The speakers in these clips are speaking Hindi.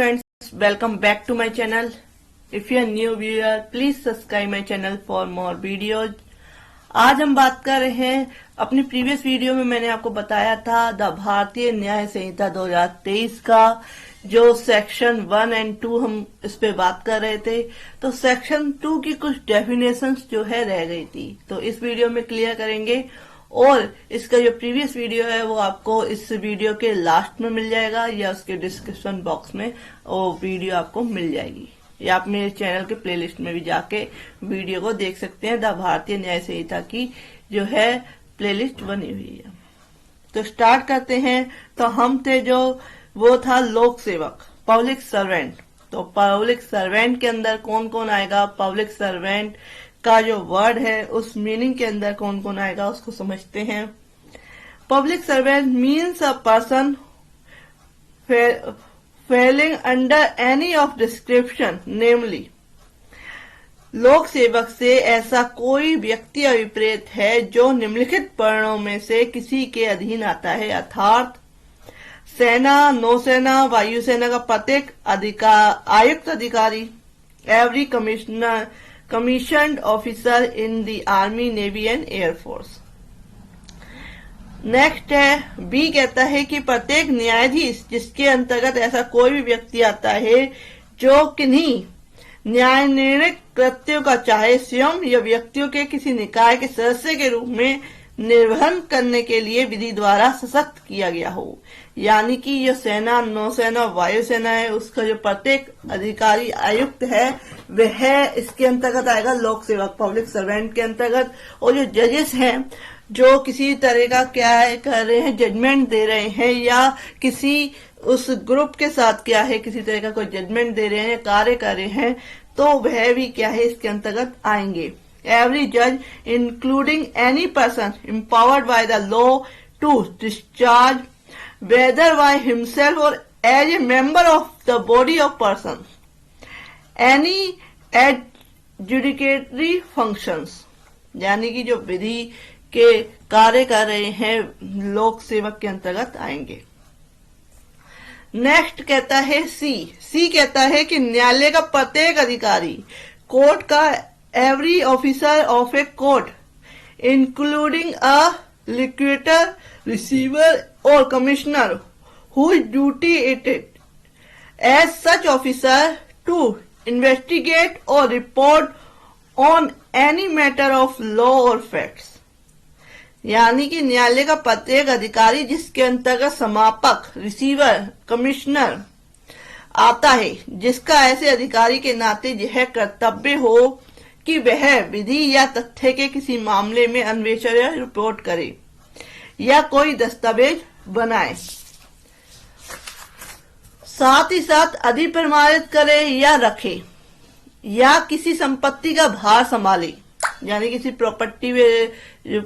friends, welcome back to my channel. If you are new viewer, please subscribe my channel for more videos. आज हम बात कर रहे हैं, अपनी प्रीवियस वीडियो में मैंने आपको बताया था द भारतीय न्याय संहिता 2023 का जो सेक्शन 1 एंड 2 हम इस पे बात कर रहे थे। तो सेक्शन 2 की कुछ डेफिनेशंस जो है रह गई थी, तो इस वीडियो में क्लियर करेंगे। और इसका जो प्रीवियस वीडियो है वो आपको इस वीडियो के लास्ट में मिल जाएगा या उसके डिस्क्रिप्शन बॉक्स में वो वीडियो आपको मिल जाएगी, या आप मेरे चैनल के प्लेलिस्ट में भी जाके वीडियो को देख सकते हैं। द भारतीय न्याय संहिता की जो है प्लेलिस्ट बनी हुई है। तो स्टार्ट करते हैं। तो हम थे जो वो था लोक सेवक, पब्लिक सर्वेंट। तो पब्लिक सर्वेंट के अंदर कौन कौन आएगा, पब्लिक सर्वेंट का जो वर्ड है उस मीनिंग के अंदर कौन कौन आएगा उसको समझते हैं। Public servant means a person falling under any of description, namely लोक सेवक से ऐसा कोई व्यक्ति अभिप्रेत है जो निम्नलिखित वर्णों में से किसी के अधीन आता है, अर्थात सेना, नौसेना, वायुसेना का प्रत्येक आयुक्त अधिकारी, every commissioned officer in the army, navy and air force. Next है बी, कहता है कि प्रत्येक न्यायाधीश जिसके अंतर्गत ऐसा कोई भी व्यक्ति आता है जो किन्हीं न्याय निर्णय कृत्यों का चाहे स्वयं या व्यक्तियों के किसी निकाय के सदस्य के रूप में निर्वहन करने के लिए विधि द्वारा सशक्त किया गया हो। यानी कि जो सेना, नौसेना, वायुसेना है उसका जो प्रत्येक अधिकारी आयुक्त है वह इसके अंतर्गत आएगा, लोक सेवक, पब्लिक सर्वेंट के अंतर्गत। और जो जजेस हैं जो किसी तरह का क्या है कर रहे हैं, जजमेंट दे रहे हैं, या किसी उस ग्रुप के साथ क्या है किसी तरह का कोई जजमेंट दे रहे हैं, कार्य कर रहे हैं, तो वह भी क्या है इसके अंतर्गत आएंगे। एवरी जज including any person empowered by the law to discharge whether by himself or as a member of the body of person any adjudicatory functions, यानी कि जो विधि के कार्य कर रहे हैं लोक सेवक के अंतर्गत आएंगे। नेक्स्ट कहता है सी कहता है कि न्यायालय का प्रत्येक अधिकारी, कोर्ट का every officer of a court including a liquidator, receiver और commissioner who is duty it as such officer to investigate और report on any matter of law और फैक्ट्स। यानी कि न्यायालय का प्रत्येक अधिकारी जिसके अंतर्गत समापक, रिसीवर, कमिश्नर आता है, जिसका ऐसे अधिकारी के नाते यह कर्तव्य हो कि वह विधि या तथ्य के किसी मामले में अन्वेषण या रिपोर्ट करे या कोई दस्तावेज बनाए, साथ ही साथ अधिप्रमाणित करे या रखे, या किसी संपत्ति का भार संभाले। यानी किसी प्रॉपर्टी में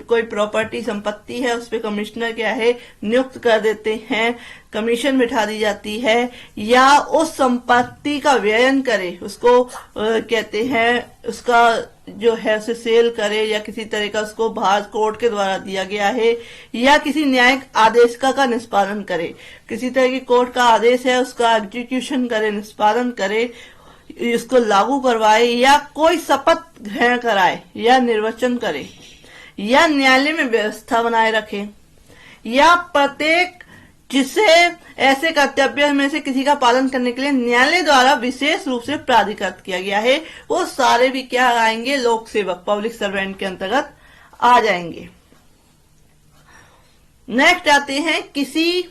कोई प्रॉपर्टी संपत्ति है उस पे कमिश्नर क्या है नियुक्त कर देते हैं, कमीशन बिठा दी जाती है, या उस संपत्ति का व्ययन करे, उसको कहते हैं उसका जो है उसे सेल करे, या किसी तरह का उसको भार कोर्ट के द्वारा दिया गया है, या किसी न्यायिक आदेश का निष्पादन करे, किसी तरह की कोर्ट का आदेश है उसका एग्जीक्यूशन करे, निष्पादन करे, इसको लागू करवाए, या कोई शपथ ग्रहण कराए या निर्वचन करे, या न्यायालय में व्यवस्था बनाए रखे, या प्रत्येक जिसे ऐसे कर्तव्य में से किसी का पालन करने के लिए न्यायालय द्वारा विशेष रूप से प्राधिकृत किया गया है, वो सारे भी क्या आएंगे, लोक सेवक, पब्लिक सर्वेंट के अंतर्गत आ जाएंगे। नेक्स्ट आते हैं किसी,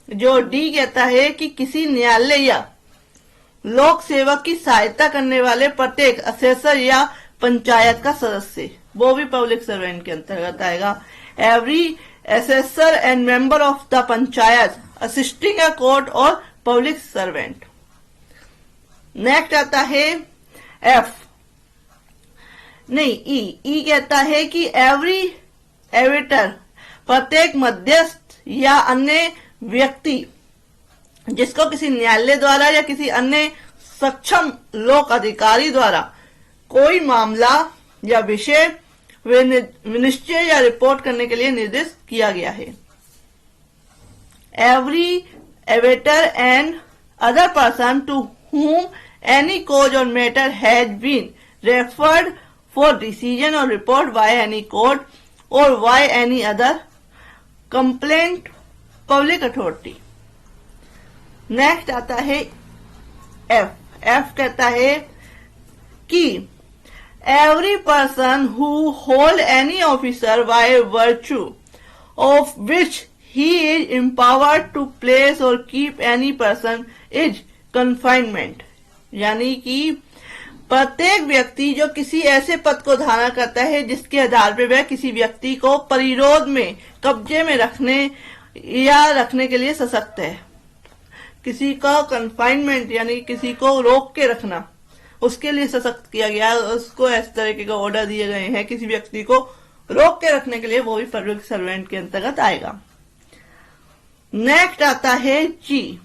जो डी कहता है कि किसी न्यायालय या लोक सेवक की सहायता करने वाले प्रत्येक असेसर या पंचायत का सदस्य, वो भी पब्लिक सर्वेंट के अंतर्गत आएगा। Every assessor and member of the panchayat assisting a court और पब्लिक सर्वेंट। नेक्स्ट आता है ई कहता है कि एवरी एविटर, प्रत्येक मध्यस्थ या अन्य व्यक्ति जिसको किसी न्यायालय द्वारा या किसी अन्य सक्षम लोक अधिकारी द्वारा कोई मामला या विषय निश्चय या रिपोर्ट करने के लिए निर्देश किया गया है। Every avatar and other person to whom any cause or matter has been referred for decision or report by any court or by any other complaint public authority. Next आता है एफ. एफ कहता है कि every person who hold any officer by virtue of which he is empowered to place or keep any person is confinement. यानी कि प्रत्येक व्यक्ति जो किसी ऐसे पद को धारण करता है जिसके आधार पर वह किसी व्यक्ति को परिरोध में, कब्जे में रखने या रखने के लिए सशक्त है. किसी का कन्फाइनमेंट यानी किसी को रोक के रखना, उसके लिए सशक्त किया गया. उसको इस तरीके का ऑर्डर दिए गए हैं किसी व्यक्ति को रोक के रखने के लिए, वो भी पब्लिक सर्वेंट के अंतर्गत आएगा. नेक्स्ट आता है जी.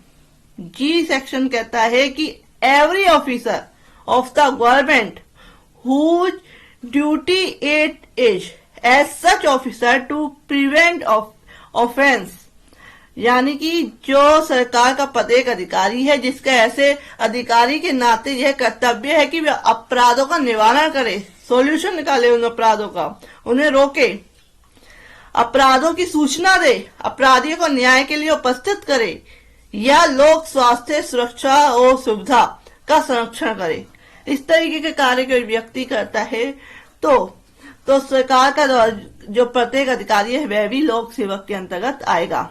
जी सेक्शन कहता है कि every officer of the government whose duty it is as such officer to prevent offence. यानी कि जो सरकार का पद एक अधिकारी है जिसका ऐसे अधिकारी के नाते यह कर्तव्य है कि वह अपराधों का निवारण करे, सॉल्यूशन निकाले उन अपराधों का, उन्हें रोके, अपराधों की सूचना दे, अपराधियों को न्याय के लिए उपस्थित करे या लोक स्वास्थ्य, सुरक्षा और सुविधा का संरक्षण करे. इस तरीके के कार्य कोई व्यक्ति करता है तो सरकार का जो प्रत्येक अधिकारी है वह भी लोक सेवक के अंतर्गत आएगा.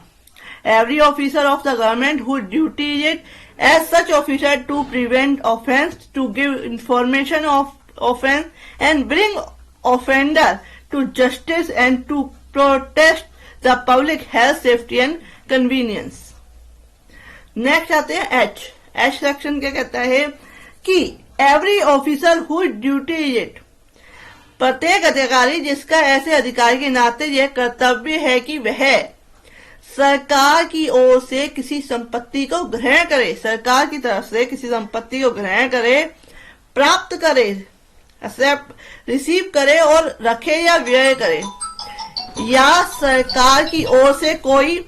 Every officer of the government whose duty is it as such officer to prevent offense, to give information of offense and bring offender to justice and to protect the public health, safety and convenience. Next आते हैं H. H section क्या कहता है कि every officer whose duty is it, प्रत्येक अधिकारी जिसका ऐसे अधिकारी के नाते यह कर्तव्य है कि वह सरकार की ओर से किसी संपत्ति को ग्रहण करे, सरकार की तरफ से किसी संपत्ति को ग्रहण करे, प्राप्त करे, एक्सेप्ट रिसीव करे और रखे या व्यय करे, या सरकार की ओर से कोई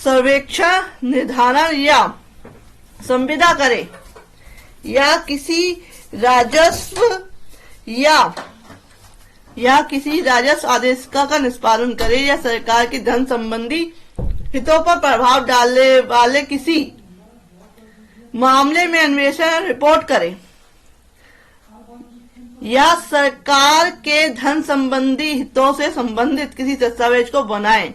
सर्वेक्षण, निर्धारण या संविदा करे, या किसी राजस्व या किसी राजस्व आदेश का निष्पादन करे, या सरकार की धन संबंधी हितों पर प्रभाव डालने वाले किसी मामले में अन्वेषण रिपोर्ट करे, या सरकार के धन संबंधी हितों से संबंधित किसी दस्तावेज को बनाए,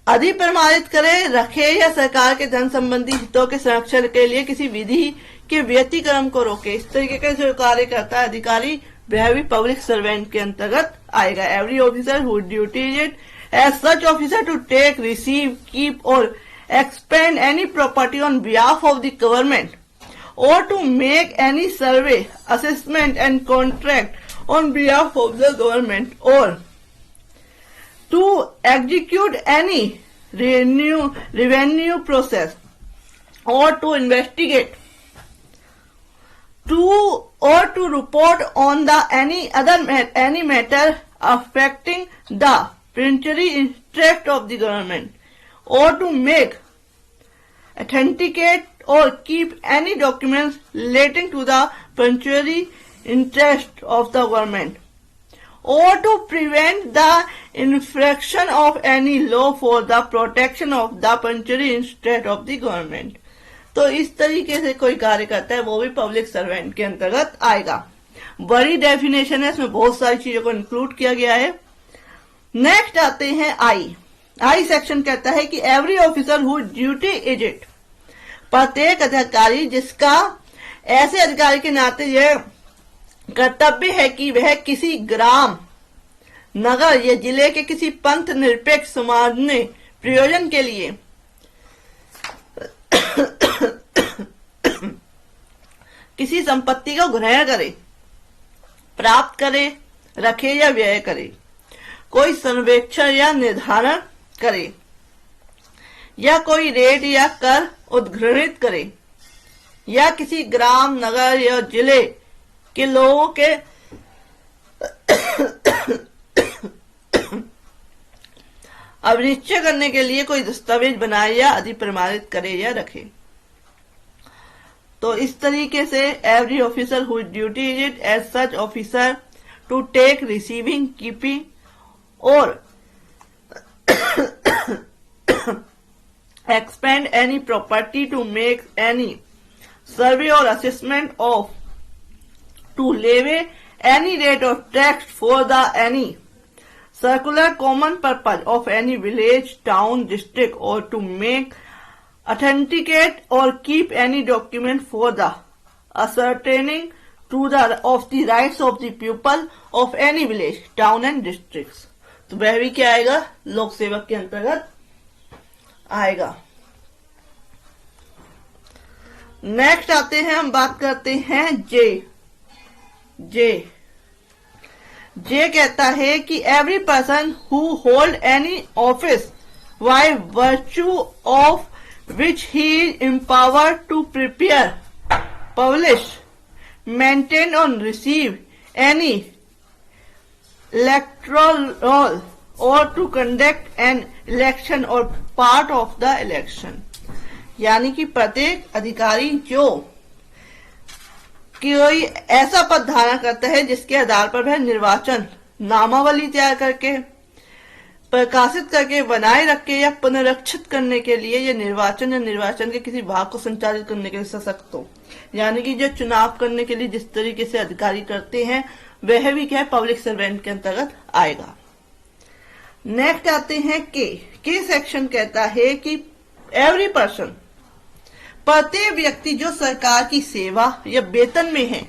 अधिप्रमाणित करे, रखे या सरकार के धन संबंधी हितों के संरक्षण के लिए किसी विधि के व्यतिक्रम को रोके. इस तरीके का जो कार्य करता है अधिकारी वह भी पब्लिक सर्वेंट के अंतर्गत आएगा. Every officer who duty is it as such officer to take, receive, keep or expend any property on behalf of the government, or to make any survey, assessment and contract on behalf of the government, or to execute any revenue process, or to investigate, or to report on the any matter affecting the pecuniary interest of the government, or to make, authenticate or keep any documents relating to the pecuniary interest of the government, or to prevent the infraction of any law for the protection of the pecuniary interest of the government. तो इस तरीके से कोई कार्य करता है वो भी पब्लिक सर्वेंट के अंतर्गत आएगा. बड़ी डेफिनेशन है, इसमें बहुत सारी चीजों को इंक्लूड किया गया है. नेक्स्ट आते हैं आई. आई सेक्शन कहता है कि every officer who duty is it, प्रत्येक अधिकारी जिसका ऐसे अधिकारी के नाते यह कर्तव्य है कि वह किसी ग्राम, नगर या जिले के किसी पंथ निरपेक्ष सामान्य प्रयोजन के लिए किसी संपत्ति को ग्रहण करे, प्राप्त करे, रखे या व्यय करे, कोई सर्वेक्षण या निर्धारण करे, या कोई रेट या कर उद्घृणित करे, या किसी ग्राम, नगर या जिले के लोगों के अब निश्चय करने के लिए कोई दस्तावेज बनाए या अधिप्रमाणित करे या रखे। तो इस तरीके से every officer who duty is it as such officer to take receiving keeping और expend any property to make any survey or assessment of to levy any rate of tax for the any circular common purpose of any village, town, district or to make authenticate or keep any document for the ascertaining to the of the rights of the people of any village, town and districts। तो वह भी क्या आएगा, लोक सेवक के अंतर्गत आएगा। नेक्स्ट आते हैं, हम बात करते हैं जे कहता है कि every person who hold any office by virtue of which he is empowered to prepare, publish, maintain और receive any electoral roll or to conduct an election or part of the election। यानी कि प्रत्येक अधिकारी जो कोई ऐसा पद धारण करता है जिसके आधार पर वह निर्वाचन नामावली तैयार करके, प्रकाशित करके, बनाए रखे या पुनरीक्षित करने के लिए या निर्वाचन के किसी भाग को संचालित करने के लिए सशक्त हो। यानी कि जो चुनाव करने के लिए जिस तरीके से अधिकारी करते हैं वह भी क्या है, पब्लिक सर्वेंट के अंतर्गत आएगा। नेक्स्ट आते हैं के सेक्शन कहता है कि एवरी पर्सन, प्रत्येक व्यक्ति जो सरकार की सेवा या वेतन में है,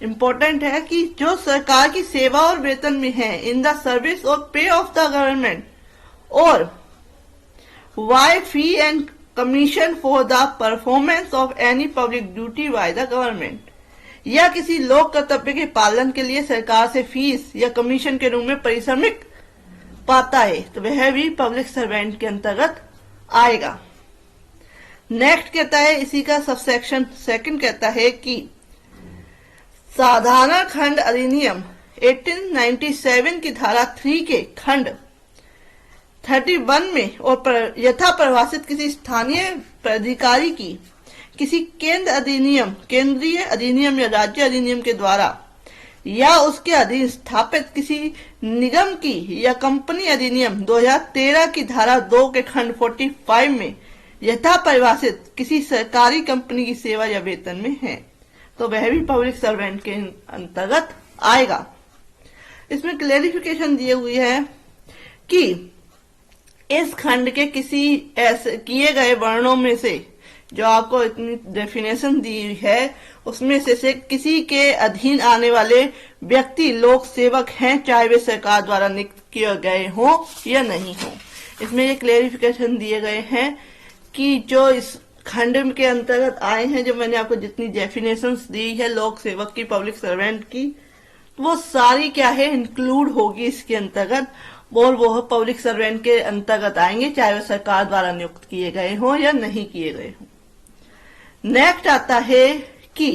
इंपॉर्टेंट है कि जो सरकार की सेवा और वेतन में है, इन द सर्विस और पे ऑफ द गवर्नमेंट और वाई fee and commission for the performance of any public duty by the government, या किसी लोक कर्तव्य के पालन के लिए सरकार से फीस या कमीशन के रूप में पारिश्रमिक पाता है, तो वह भी पब्लिक सर्वेंट के अंतर्गत आएगा। नेक्स्ट कहता है, इसी का सबसेक्शन सेकंड कहता है कि साधारण खंड अधिनियम 1897 की धारा 3 के खंड 31 में और यथा परिभाषित किसी स्थानीय प्राधिकारी की किसी केंद्रीय अधिनियम या राज्य अधिनियम के द्वारा या उसके अधीन स्थापित किसी निगम की या कंपनी अधिनियम 2013 की धारा 2 के खंड 45 में यथा परिभाषित किसी सरकारी कंपनी की सेवा या वेतन में है, तो वह भी पब्लिक सर्वेंट के अंतर्गत आएगा। इसमें क्लेरिफिकेशन दिए हुए है कि इस खंड के किसी ऐसे किए गए वर्णों में से जो आपको इतनी डेफिनेशन दी है उसमें से किसी के अधीन आने वाले व्यक्ति लोक सेवक हैं, चाहे वे सरकार द्वारा नियुक्त किए गए हों या नहीं हों। इसमें ये क्लेरिफिकेशन दिए गए हैं कि जो इस खंड के अंतर्गत आए हैं, जो मैंने आपको जितनी डेफिनेशंस दी है लोक सेवक की, पब्लिक सर्वेंट की, वो सारी क्या है, इंक्लूड होगी इसके अंतर्गत, और वो पब्लिक सर्वेंट के अंतर्गत आएंगे, चाहे वे सरकार द्वारा नियुक्त किए गए हों या नहीं किए गए हों। नेक्स्ट आता है कि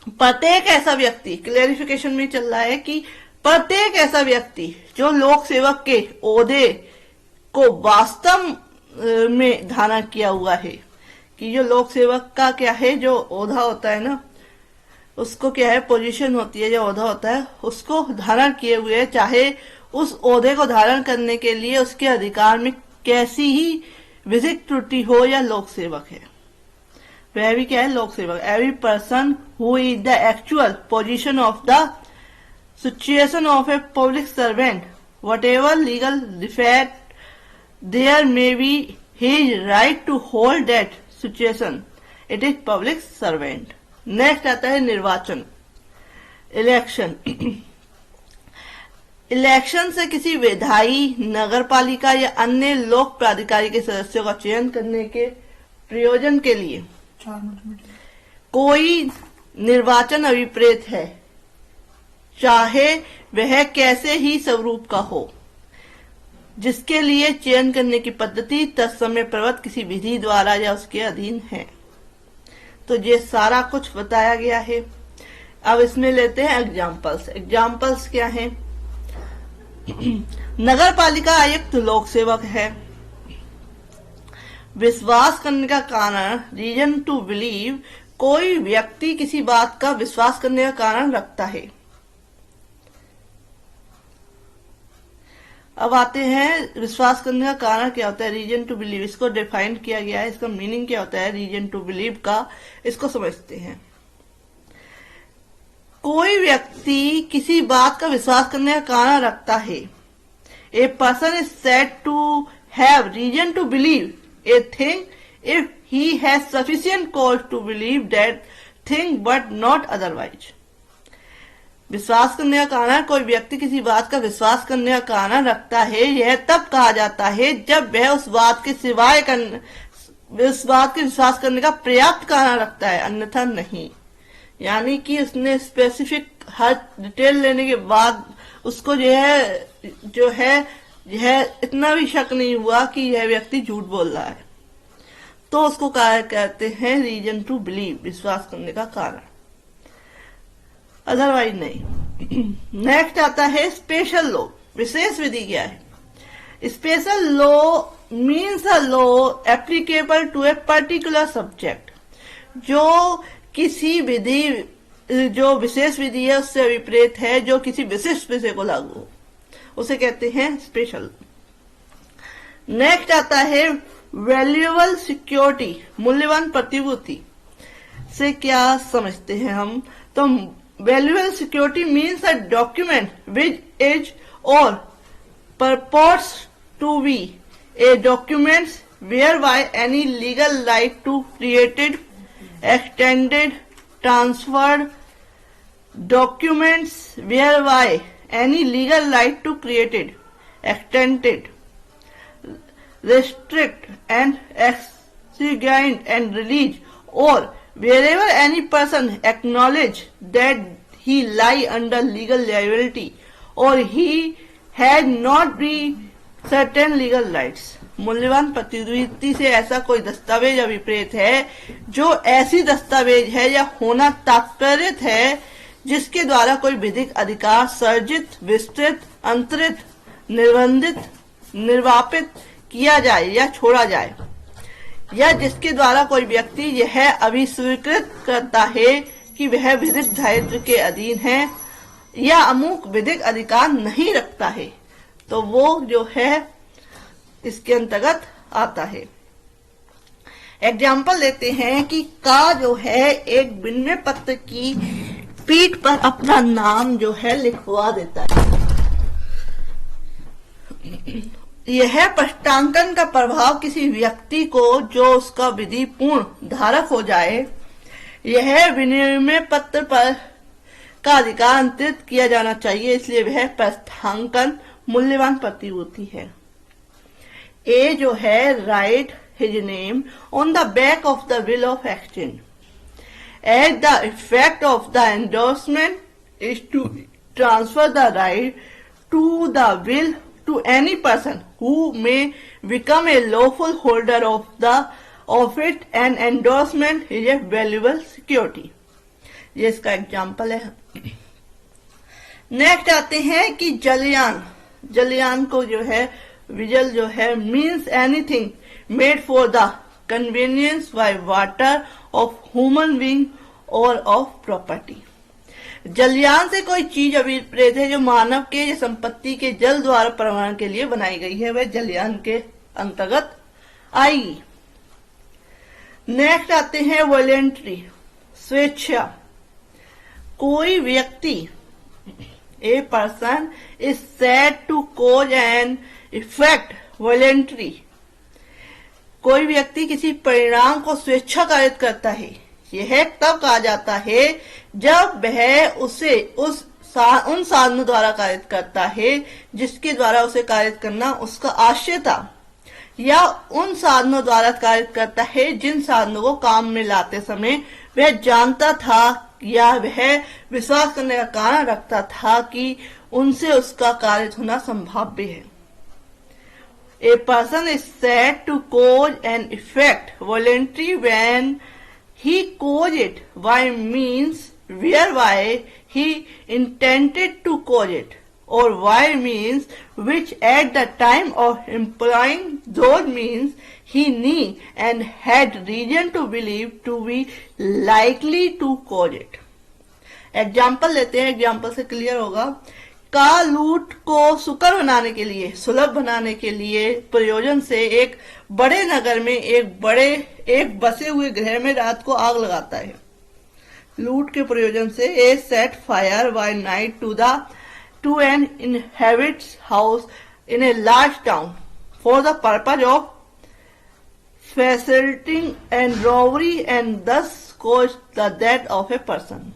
प्रत्येक ऐसा व्यक्ति, क्लेरिफिकेशन में चल रहा है कि प्रत्येक ऐसा व्यक्ति जो लोक सेवक के ओहदे को वास्तव में धारण किया हुआ है, कि जो लोक सेवक का क्या है, जो ओहदा होता है ना, उसको क्या है, पोजीशन होती है, जो ओहदा होता है उसको धारण किए हुए है, चाहे उस ओहदे को धारण करने के लिए उसके अधिकार में कैसी ही विधिक त्रुटि हो या लोक सेवक है, वह भी क्या है, लोक सेवक। Every person who is the actual position of the situation of a public servant, whatever legal defect there may be his right to hold that situation, it is public servant. Next आता है निर्वाचन, इलेक्शन। इलेक्शन से किसी विधायी, नगर पालिका या अन्य लोक प्राधिकारी के सदस्यों का चयन करने के प्रयोजन के लिए कोई निर्वाचन अभिप्रेत है, चाहे वह कैसे ही स्वरूप का हो, जिसके लिए चयन करने की पद्धति तत्समय प्रवृत्त किसी विधि द्वारा या उसके अधीन है। तो ये सारा कुछ बताया गया है। अब इसमें लेते हैं एग्जाम्पल्स। एग्जाम्पल्स क्या हैं? नगर पालिका आयुक्त लोक सेवक है। विश्वास करने का कारण, रीजन टू बिलीव, कोई व्यक्ति किसी बात का विश्वास करने का कारण रखता है। अब आते हैं विश्वास करने का कारण क्या होता है, रीजन टू बिलीव। इसको डिफाइन किया गया है, इसका मीनिंग क्या होता है रीजन टू बिलीव का, इसको समझते हैं। कोई व्यक्ति किसी बात का विश्वास करने का कारण रखता है। A person is said to have reason to believe a thing if he has sufficient cause to believe that thing but not otherwise. विश्वास करने का कारण, कोई व्यक्ति किसी बात का विश्वास करने का कारण रखता है, यह तब कहा जाता है जब वह उस बात के सिवाय उस बात के विश्वास करने का पर्याप्त कारण रखता है, अन्यथा नहीं। यानी कि उसने स्पेसिफिक हर डिटेल लेने के बाद उसको जो है इतना भी शक नहीं हुआ कि यह व्यक्ति झूठ बोल रहा है, तो उसको कहते हैं रीजन टू बिलीव, विश्वास करने का कारण, अदरवाइज नहीं। नेक्स्ट आता है स्पेशल लॉ। विशेष विधि क्या है? Special law means a law applicable to a particular subject. जो किसी विधि, जो विशेष विधि है उससे विपरीत है, जो किसी विशिष्ट विषय को लागू हो, उसे कहते हैं स्पेशल। नेक्स्ट आता है वैल्यूएबल सिक्योरिटी, मूल्यवान प्रतिभूति से क्या समझते हैं हम? तो valuable security means a document which is और purports to be a document whereby any legal right to created, extended, transferred, documents whereby any legal right to created, extended, restrict and exigent and release, or wherever any person acknowledge that he lie under legal liability or he had not be certain legal rights। मूल्यवान प्रतिभूति से ऐसा कोई दस्तावेज अभिप्रेत है जो ऐसी दस्तावेज है या होना तात्पर्य है जिसके द्वारा कोई विधिक अधिकार सर्जित, विस्तृत, अंतरित, निर्बंधित, निर्वापित किया जाए या छोड़ा जाए, या जिसके द्वारा कोई व्यक्ति यह अभिस्वीकृत करता है कि वह विधिक दायित्व के अधीन है या अमुक विधिक अधिकार नहीं रखता है, तो वो जो है इसके अंतर्गत आता है। एग्जाम्पल लेते हैं कि का जो है एक विनिमय पत्र की पीठ पर अपना नाम जो है लिखवा देता है। यह पट्टांकन का प्रभाव किसी व्यक्ति को जो उसका विधि पूर्ण धारक हो जाए, यह विनिमय पत्र पर का अधिकार अंतरित किया जाना चाहिए, इसलिए वह पट्टांकन मूल्यवान प्रतिभूति है। ए जो है write his name on the back of the bill of exchange as the effect of the endorsement is to transfer the right to the bill to any person who may become a lawful holder of it, and endorsement is a valuable security। ये इसका एग्जाम्पल है। नेक्स्ट आते हैं कि जलयान को जो है विजल जो है means anything made for the convenience by water of human being और ऑफ प्रॉपर्टी। जलयान से कोई चीज अभिप्रेत है जो मानव के या संपत्ति के जल द्वारा परिवहन के लिए बनाई गई है, वह जलयान के अंतर्गत आएगी। नेक्स्ट आते हैं वॉलेंट्री, स्वेच्छा। कोई व्यक्ति, a person is said to cause an effect voluntarily. कोई व्यक्ति किसी परिणाम को स्वेच्छा कारित करता है, यह तब कहा जाता है जब वह उसे उन साधनों द्वारा कारित करता है जिसके द्वारा उसे कारित करना उसका आशय था, या उन साधनों द्वारा कारित करता है जिन साधनों को काम में लाते समय वह जानता था या वह विश्वास करने का कारण रखता था कि उनसे उसका कारित होना संभाव्य है। A person is said to cause an effect voluntarily when he caused it by means whereby he intended to cause it, or why means which at the time of employing those means he knew and had reason to believe to be likely to cause it. Example लेते हैं, एग्जाम्पल से क्लियर होगा। का लूट को सुकर बनाने के लिए, सुलभ बनाने के लिए प्रयोजन से एक बड़े नगर में एक बसे हुए गृह में रात को आग लगाता है। लूट के प्रयोजन से a set fire by night to an inhabited house in a large town for the purpose of facilitating and robbery and thus cause the death of a person.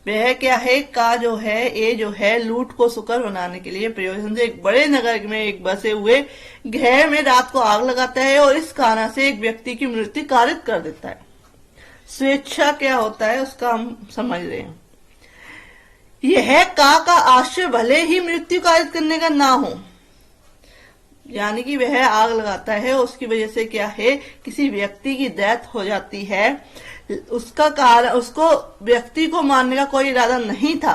वह क्या है, का जो है, ए जो है, लूट को सुकर बनाने के लिए प्रयोजन से एक बड़े नगर में एक बसे हुए गृह में रात को आग लगाता है और इस कारण से एक व्यक्ति की मृत्यु कारित कर देता है। स्वेच्छा क्या होता है उसका हम समझ रहे हैं। यह का आशय भले ही मृत्यु कारित करने का ना हो, यानी कि वह आग लगाता है, उसकी वजह से क्या है, किसी व्यक्ति की डेथ हो जाती है, उसका कारण, उसको व्यक्ति को मारने का कोई इरादा नहीं था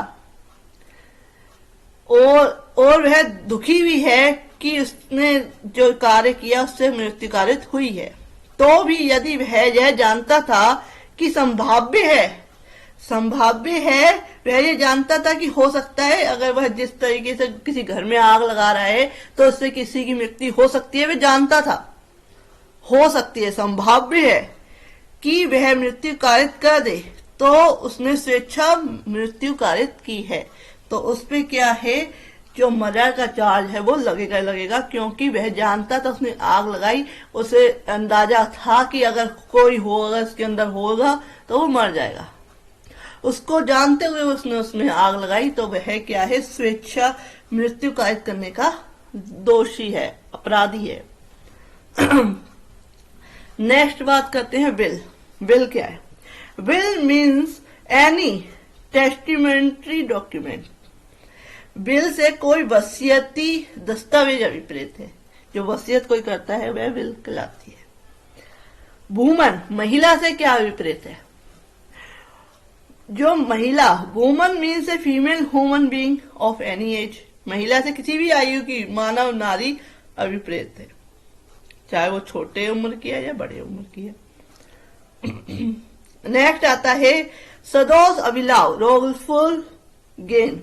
और वह दुखी भी है कि उसने जो कार्य किया उससे मृत्यु कारित हुई है। तो भी यदि वह यह जानता था कि संभाव्य है, वह ये जानता था कि हो सकता है अगर वह जिस तरीके से किसी घर में आग लगा रहा है तो उससे किसी की मृत्यु हो सकती है, वह जानता था, हो सकती है, संभाव्य है कि वह मृत्यु कारित कर दे, तो उसने स्वेच्छा मृत्यु कारित की है। तो उस पे क्या है, जो मर्डर का चार्ज है वो लगेगा, क्योंकि वह जानता था, उसने आग लगाई, उसे अंदाजा था कि अगर कोई होगा इसके अंदर होगा तो वो मर जाएगा। उसको जानते हुए उसने उसमें आग लगाई, तो वह क्या है, स्वेच्छा मृत्यु कारित करने का दोषी है, अपराधी है। नेक्स्ट बात करते हैं विल। विल क्या है? Will means any testamentary document. Will से कोई वसीयती दस्तावेज अभिप्रेत है। जो वसीयत कोई करता है वह विल कहलाती है। वुमन, महिला से क्या अभिप्रेत है? जो महिला, woman means a female human being of any as. महिला से किसी भी आयु की मानव नारी अभिप्रेत है, चाहे वो छोटे उम्र की है या बड़े उम्र की है। नेक्स्ट आता है सदोष अभिलाव, रोंगफुल गेन।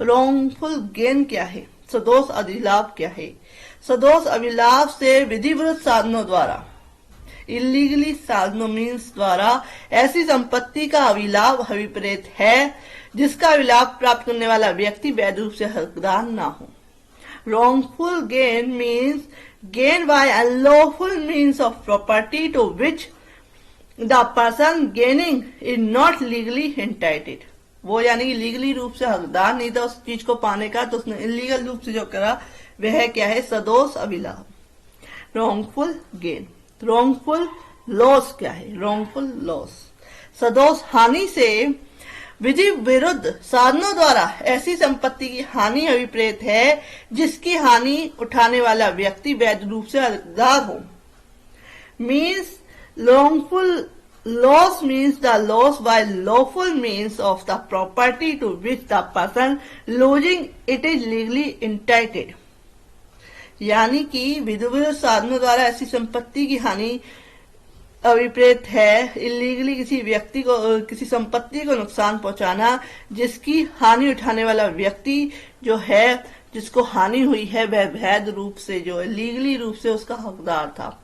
रोंगफुल गेन क्या है? सदोष अभिलाव क्या है? सदोष अभिलाव से विधिवत साधनों द्वारा, इलीगली साधनों मीन्स द्वारा ऐसी संपत्ति का अभिलाव अभिप्रेत है जिसका अभिलाव प्राप्त करने वाला व्यक्ति वैध रूप से हकदार ना हो। wrongful gain means gain by unlawful means of property to which the person gaining is not legally entitled। वो यानी कि लीगली रूप से हकदार नहीं था उस चीज को पाने का, तो उसने इलीगल रूप से जो करा वह क्या है? सदोष अभिलाव, wrongful gain। wrongful लॉस क्या है? wrongful लॉस, सदोष हानि से विधि विरुद्ध साधनों द्वारा ऐसी संपत्ति की हानि अभिप्रेत है जिसकी हानि उठाने वाला व्यक्ति वैध रूप से हकदार हो। Means wrongful loss means the loss by lawful means of the property to which the person losing it is legally entitled। यानी कि विधिवत साधनों द्वारा ऐसी संपत्ति की हानि अभिप्रेत है इलीगली किसी व्यक्ति को, किसी संपत्ति को नुकसान पहुंचाना जिसकी हानि उठाने वाला व्यक्ति जो है, जिसको हानि हुई है, वह वैध रूप से, जो लीगली रूप से उसका हकदार था।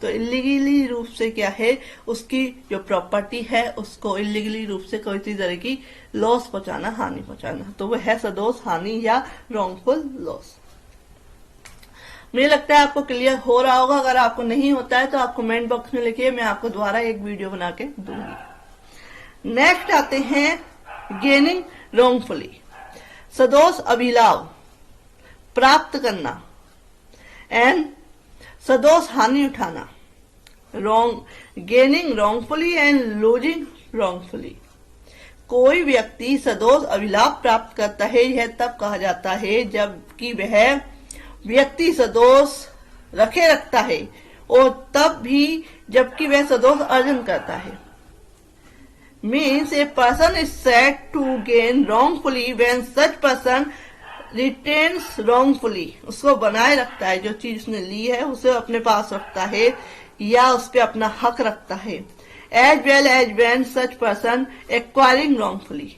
तो इलीगली रूप से क्या है? उसकी जो प्रॉपर्टी है उसको इलीगली रूप से कोई तरह की लॉस पहुंचाना, हानि पहुंचाना, तो वह है सदोष हानि या रॉन्गफुल लॉस। मुझे लगता है आपको क्लियर हो रहा होगा। अगर आपको नहीं होता है तो आप कमेंट बॉक्स में लिखिए, मैं आपको दोबारा एक वीडियो बना के दूंगी। नेक्स्ट आते हैं गेनिंग रॉन्गफुली, सदोष अभिलाव, प्राप्त करना, एंड सदोष हानि उठाना, gaining wrongfully and losing wrongfully. कोई व्यक्ति सदोष अभिलाव प्राप्त करता है, यह तब कहा जाता है जबकि वह व्यक्ति सदोष रखता है, और तब भी जबकि वह सदोष अर्जन करता है। Means a person is said to gain wrongfully when such person retains wrongfully, उसको बनाए रखता है, जो चीज उसने ली है उसे अपने पास रखता है या उस पर अपना हक रखता है। As well as when such person acquiring wrongfully,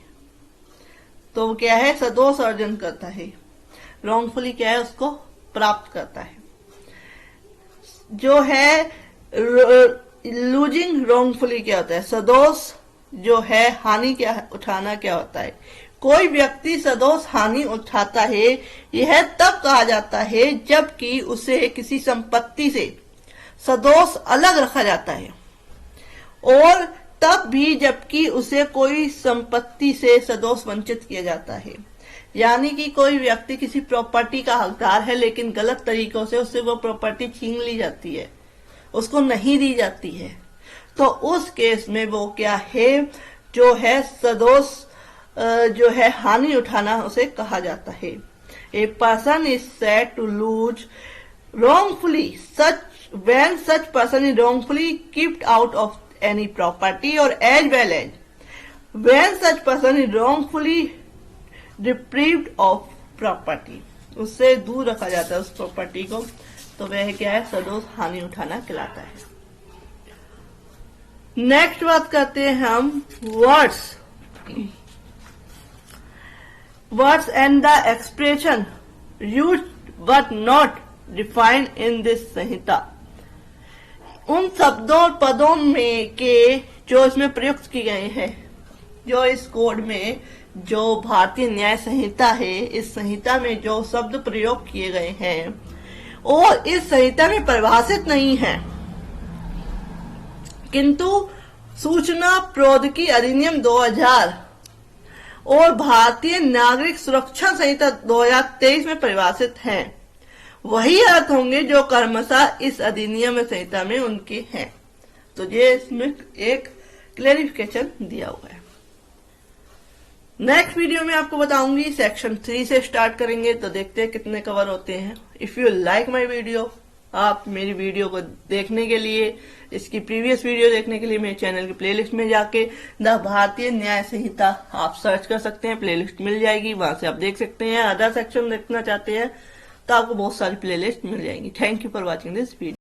तो वो क्या है, सदोष अर्जन करता है। रॉन्गफुली क्या है, उसको प्राप्त करता है। जो है लूजिंग रॉन्गफुली क्या होता है, सदोष जो है हानि क्या उठाना क्या होता है। कोई व्यक्ति सदोष हानि उठाता है, यह तब कहा जाता है जबकि उसे किसी संपत्ति से सदोष अलग रखा जाता है, और तब भी जबकि उसे कोई संपत्ति से सदोष वंचित किया जाता है। यानी कि कोई व्यक्ति किसी प्रॉपर्टी का हकदार है, लेकिन गलत तरीकों से उससे वो प्रॉपर्टी छीन ली जाती है, उसको नहीं दी जाती है, तो उस केस में वो क्या है, जो है सदोष जो है हानि उठाना उसे कहा जाता है। A person is said to lose wrongfully when such person is wrongfully kicked out of any property, or as well as when such person is wrongfully deprived of property, उससे दूर रखा जाता है उस प्रॉपर्टी को, तो वह क्या है, सदोष हानि उठाना कहलाता है। नेक्स्ट बात करते हैं हम words and the expression used but not defined in this संहिता। उन शब्दों और पदों में के जो इसमें प्रयुक्त किए गए हैं, जो इस कोड में, जो भारतीय न्याय संहिता है, इस संहिता में जो शब्द प्रयोग किए गए हैं और इस संहिता में परिभाषित नहीं है, किंतु सूचना प्रौद्योगिकी अधिनियम 2000 और भारतीय नागरिक सुरक्षा संहिता 2023 में परिभाषित हैं, वही अर्थ होंगे जो क्रमशः इस अधिनियम संहिता में उनके हैं। तो ये इसमें एक क्लेरिफिकेशन दिया हुआ है। नेक्स्ट वीडियो में आपको बताऊंगी, सेक्शन 3 से स्टार्ट करेंगे, तो देखते हैं कितने कवर होते हैं। If you like my video, आप मेरी वीडियो को देखने के लिए, इसकी प्रीवियस वीडियो देखने के लिए मेरे चैनल की प्लेलिस्ट में जाके द भारतीय न्याय संहिता आप सर्च कर सकते हैं, प्लेलिस्ट मिल जाएगी, वहां से आप देख सकते हैं। अदर सेक्शन देखना चाहते हैं तो आपको बहुत सारी प्लेलिस्ट मिल जाएंगी। Thank you for watching this video.